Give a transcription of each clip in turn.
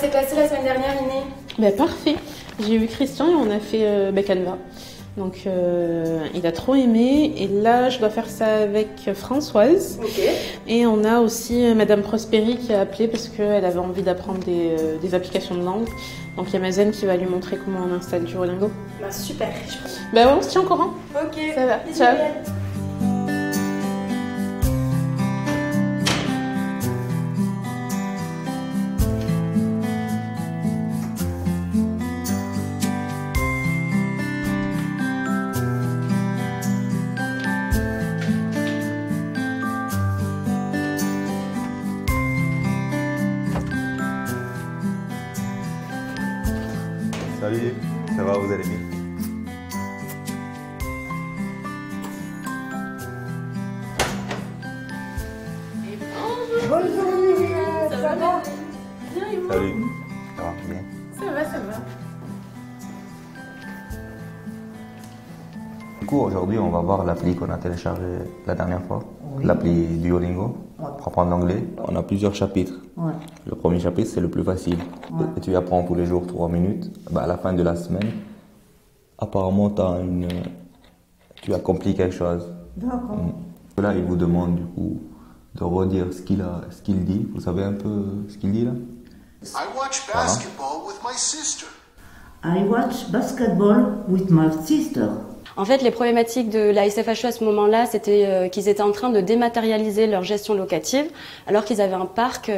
s'est passé la semaine dernière, Iné? Parfait. J'ai vu Christian et on a fait Canva. Donc il a trop aimé et là je dois faire ça avec Françoise. Okay. Et on a aussi Madame Prosperi qui a appelé parce qu'elle avait envie d'apprendre des applications de langue. Donc il y a Mazen qui va lui montrer comment on installe Duolingo. Super. Ouais, on se tient au courant. Ok. Ça va. Ciao. Salut, ça va, vous allez bien? Bonjour, Myriam, ça va? Bien et vous? Salut, ça va bien? Ça va. Du coup, aujourd'hui, on va voir l'appli qu'on a téléchargée la dernière fois, l'appli Duolingo, pour apprendre l'anglais. On a plusieurs chapitres. Le premier chapitre, c'est le plus facile. Et tu apprends tous les jours 3 minutes. À la fin de la semaine, apparemment, tu accomplis quelque chose. D'accord. Là, il vous demande du coup de redire ce qu'il dit. Vous savez un peu ce qu'il dit là? I watch basketball with my sister. I watch basketball with my sister. En fait, les problématiques de la SFHE à ce moment-là, c'était qu'ils étaient en train de dématérialiser leur gestion locative, alors qu'ils avaient un parc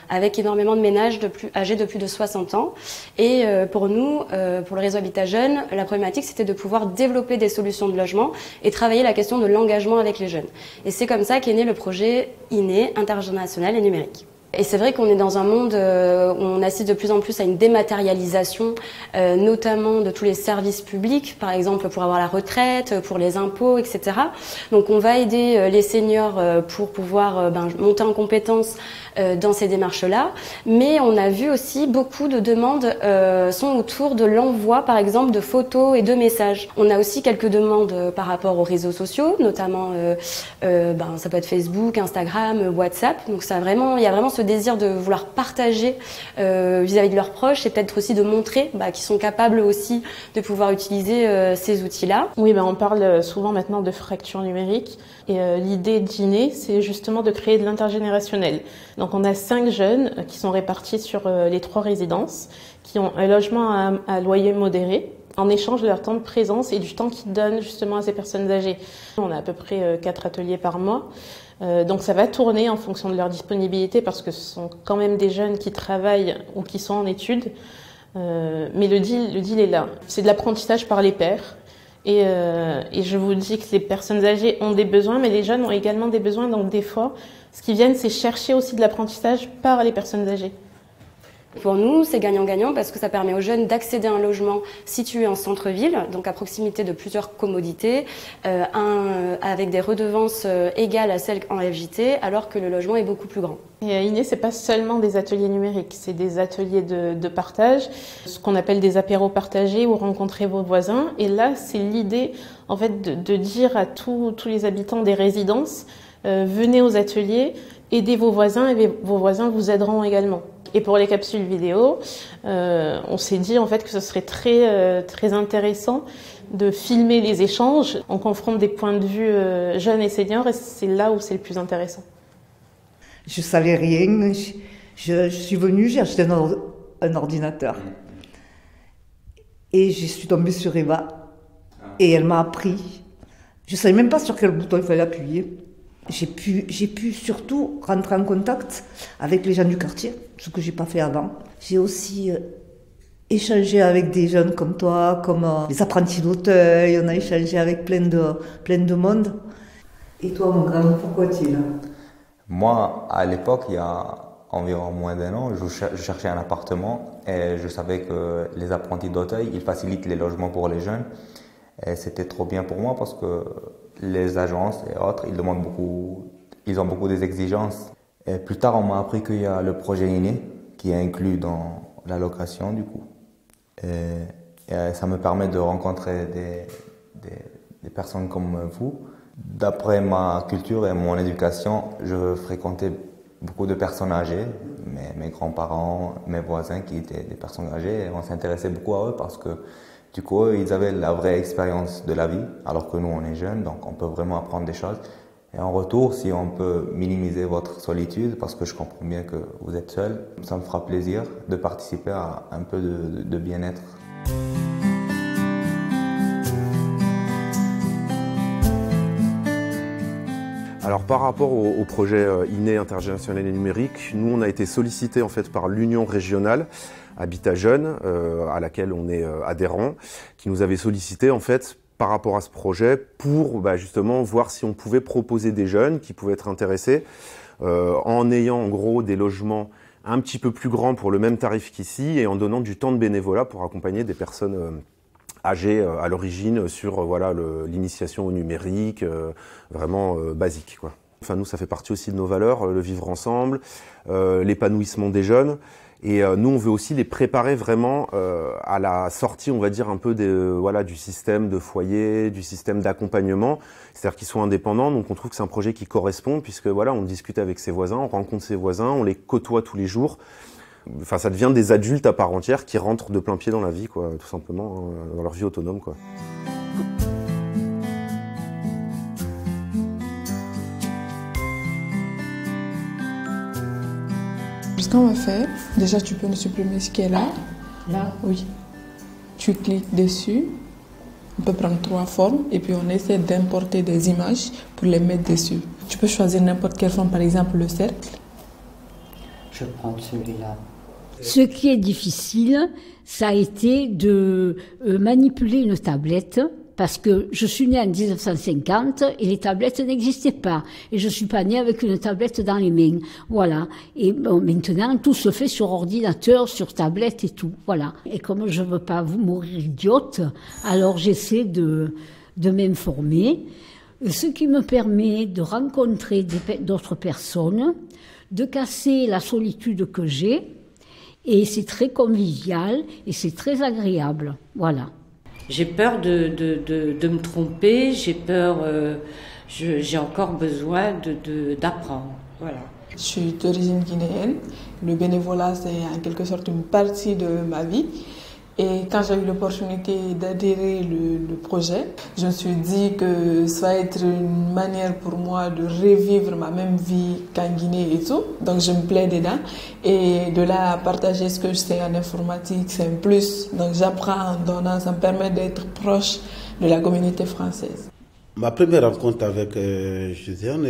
avec énormément de ménages âgés de plus de 60 ans. Et pour nous, pour le réseau Habitat Jeunes, la problématique, c'était de pouvoir développer des solutions de logement et travailler la question de l'engagement avec les jeunes. Et c'est comme ça qu'est né le projet INE, intergénérationnel et numérique. Et c'est vrai qu'on est dans un monde où on assiste de plus en plus à une dématérialisation, notamment de tous les services publics, par exemple pour avoir la retraite, pour les impôts, etc. Donc on va aider les seniors pour pouvoir monter en compétences dans ces démarches-là. Mais on a vu aussi beaucoup de demandes sont autour de l'envoi, par exemple, de photos et de messages. On a aussi quelques demandes par rapport aux réseaux sociaux, notamment ça peut être Facebook, Instagram, WhatsApp. Donc il y a vraiment ce désir de vouloir partager vis-à-vis de leurs proches et peut-être aussi de montrer qu'ils sont capables aussi de pouvoir utiliser ces outils-là. Oui, on parle souvent maintenant de fracture numérique et l'idée d'INE, c'est justement de créer de l'intergénérationnel. Donc on a 5 jeunes qui sont répartis sur les 3 résidences, qui ont un logement à loyer modéré, en échange de leur temps de présence et du temps qu'ils donnent justement à ces personnes âgées. On a à peu près 4 ateliers par mois. Donc ça va tourner en fonction de leur disponibilité parce que ce sont quand même des jeunes qui travaillent ou qui sont en études. Mais le deal est là. C'est de l'apprentissage par les pairs. Et je vous dis que les personnes âgées ont des besoins, mais les jeunes ont également des besoins. Donc des fois, ce qu'ils viennent, c'est chercher aussi de l'apprentissage par les personnes âgées. Pour nous, c'est gagnant-gagnant parce que ça permet aux jeunes d'accéder à un logement situé en centre-ville, donc à proximité de plusieurs commodités, avec des redevances égales à celles en FJT, alors que le logement est beaucoup plus grand. Et à INE, c'est pas seulement des ateliers numériques, c'est des ateliers de partage, ce qu'on appelle des apéros partagés ou rencontrer vos voisins. Et là, c'est l'idée, en fait, de dire à tous les habitants des résidences, venez aux ateliers, aidez vos voisins et vos voisins vous aideront également. Et pour les capsules vidéo, on s'est dit en fait que ce serait très intéressant de filmer les échanges. On confronte des points de vue jeunes et seniors et c'est là où c'est le plus intéressant. Je savais rien. Je suis venue, j'ai acheté un ordinateur. Et je suis tombée sur Eva. Et elle m'a appris. Je ne savais même pas sur quel bouton il fallait appuyer. J'ai pu surtout rentrer en contact avec les gens du quartier, ce que j'ai pas fait avant. J'ai aussi échangé avec des jeunes comme toi, comme les apprentis d'Auteuil. On a échangé avec plein de monde. Et toi, mon grand, pourquoi tu es là? Moi, à l'époque, il y a environ moins d'1 an, je cherchais un appartement et je savais que les apprentis d'Auteuil, ils facilitent les logements pour les jeunes. Et c'était trop bien pour moi parce que les agences et autres, ils ont beaucoup des exigences. Et plus tard, on m'a appris qu'il y a le projet INE qui est inclus dans la location du coup. Et ça me permet de rencontrer des personnes comme vous. D'après ma culture et mon éducation, je fréquentais beaucoup de personnes âgées, mes grands-parents, mes voisins qui étaient des personnes âgées. Et on s'intéressait beaucoup à eux parce que du coup, eux, ils avaient la vraie expérience de la vie, alors que nous, on est jeunes, donc on peut vraiment apprendre des choses. Et en retour, si on peut minimiser votre solitude, parce que je comprends bien que vous êtes seul, ça me fera plaisir de participer à un peu de bien-être. Alors par rapport au projet INE intergénérationnel et numérique, nous on a été sollicité en fait par l'Union régionale Habitat Jeunes, à laquelle on est adhérent, qui nous avait sollicité en fait par rapport à ce projet pour justement voir si on pouvait proposer des jeunes qui pouvaient être intéressés en ayant en gros des logements un petit peu plus grands pour le même tarif qu'ici et en donnant du temps de bénévolat pour accompagner des personnes âgés à l'origine sur l'initiation au numérique, vraiment basique, quoi. Enfin, nous, ça fait partie aussi de nos valeurs, le vivre ensemble, l'épanouissement des jeunes. Et nous, on veut aussi les préparer vraiment à la sortie, on va dire, un peu du système de foyer, du système d'accompagnement. C'est-à-dire qu'ils soient indépendants. Donc, on trouve que c'est un projet qui correspond puisque on discute avec ses voisins, on rencontre ses voisins, on les côtoie tous les jours. Enfin, ça devient des adultes à part entière qui rentrent de plein pied dans la vie, quoi, tout simplement, dans leur vie autonome, quoi. Ce qu'on va faire, déjà tu peux nous supprimer ce qui est là. Là? Oui. Tu cliques dessus, on peut prendre 3 formes et puis on essaie d'importer des images pour les mettre dessus. Tu peux choisir n'importe quelle forme, par exemple le cercle. Je prends celui-là. Ce qui est difficile, ça a été de manipuler une tablette, parce que je suis née en 1950 et les tablettes n'existaient pas. Et je suis pas née avec une tablette dans les mains. Voilà. Et bon, maintenant, tout se fait sur ordinateur, sur tablette et tout. Voilà. Et comme je veux pas mourir idiote, alors j'essaie de m'informer. Ce qui me permet de rencontrer d'autres personnes, de casser la solitude que j'ai. Et c'est très convivial et c'est très agréable. Voilà. J'ai peur de me tromper, j'ai peur, j'ai encore besoin d'apprendre. Voilà. Je suis d'origine guinéenne. Le bénévolat, c'est en quelque sorte une partie de ma vie. Et quand j'ai eu l'opportunité d'adhérer le projet, je me suis dit que ça va être une manière pour moi de revivre ma même vie qu'en Guinée et tout. Donc je me plais dedans. Et de là à partager ce que je sais en informatique, c'est un plus. Donc j'apprends en donnant, ça me permet d'être proche de la communauté française. Ma première rencontre avec Josiane,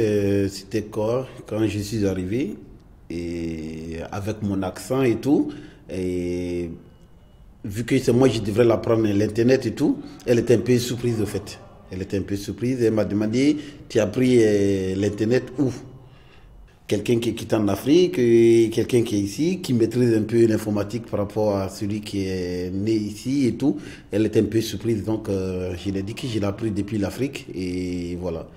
c'était quand je suis arrivé, et avec mon accent et tout. Et vu que c'est moi, je devrais l'apprendre l'internet et tout, elle était un peu surprise au fait. Elle était un peu surprise et elle m'a demandé, tu as appris l'internet où? Quelqu'un qui est en Afrique, quelqu'un qui est ici, qui maîtrise un peu l'informatique par rapport à celui qui est né ici et tout. Elle était un peu surprise, donc je lui ai dit que je l'ai appris depuis l'Afrique et voilà.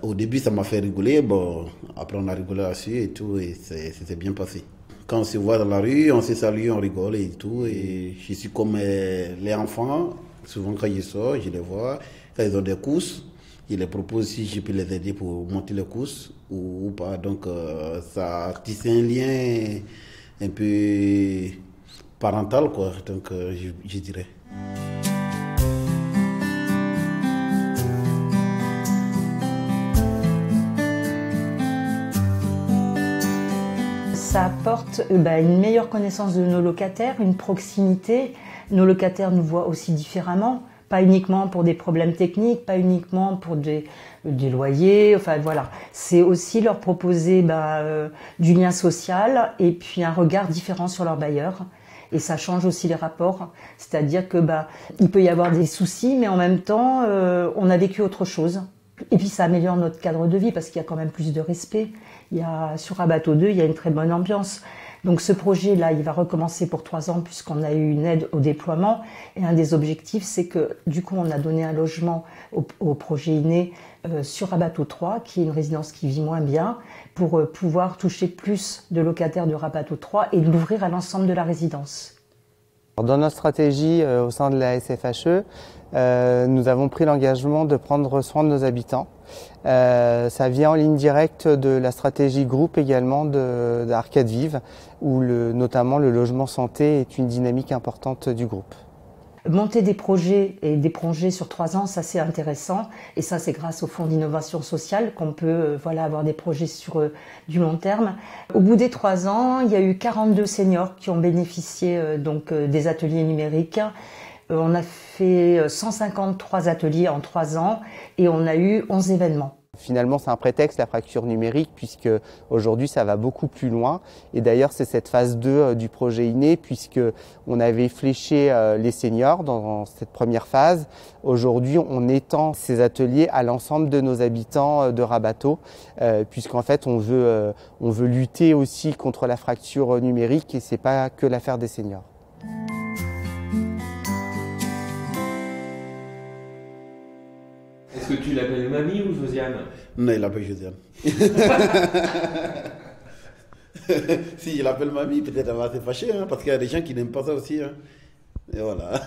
Au début, ça m'a fait rigoler, bon, après on a rigolé là-dessus et tout et c'était bien passé. Quand on se voit dans la rue, on se salue, on rigole et tout. Et je suis comme les enfants. Souvent, quand je sors, je les vois. Quand ils ont des courses, je les propose si je peux les aider pour monter les courses ou pas. Donc, ça tisse un lien un peu parental, quoi. Donc, je dirais. Ça apporte une meilleure connaissance de nos locataires, une proximité. Nos locataires nous voient aussi différemment, pas uniquement pour des problèmes techniques, pas uniquement pour des loyers, enfin voilà. C'est aussi leur proposer du lien social et puis un regard différent sur leur bailleur. Et ça change aussi les rapports, c'est-à-dire que il peut y avoir des soucis, mais en même temps, on a vécu autre chose. Et puis ça améliore notre cadre de vie parce qu'il y a quand même plus de respect. Sur Rabato 2, il y a une très bonne ambiance. Donc ce projet-là, il va recommencer pour 3 ans puisqu'on a eu une aide au déploiement. Et un des objectifs, c'est que du coup, on a donné un logement au projet INE sur Rabato 3, qui est une résidence qui vit moins bien, pour pouvoir toucher plus de locataires de Rabato 3 et l'ouvrir à l'ensemble de la résidence. Dans notre stratégie au sein de la SFHE, nous avons pris l'engagement de prendre soin de nos habitants. Ça vient en ligne directe de la stratégie groupe également d'Arcade Vive, où notamment le logement santé est une dynamique importante du groupe. Monter des projets et des projets sur 3 ans, ça c'est intéressant. Et ça c'est grâce au Fonds d'innovation sociale qu'on peut avoir des projets sur du long terme. Au bout des 3 ans, il y a eu 42 seniors qui ont bénéficié des ateliers numériques. On a fait 153 ateliers en 3 ans et on a eu 11 événements. Finalement, c'est un prétexte, la fracture numérique, puisque aujourd'hui, ça va beaucoup plus loin. Et d'ailleurs, c'est cette phase 2 du projet INE, puisque on avait fléché les seniors dans cette première phase. Aujourd'hui, on étend ces ateliers à l'ensemble de nos habitants de Rabato, puisqu'en fait, on veut lutter aussi contre la fracture numérique et c'est pas que l'affaire des seniors. Est-ce que tu l'appelles Mamie ou Josiane? Non, il l'appelle Josiane. Si je l'appelle Mamie, peut-être elle va se fâcher, parce qu'il y a des gens qui n'aiment pas ça aussi. Et voilà.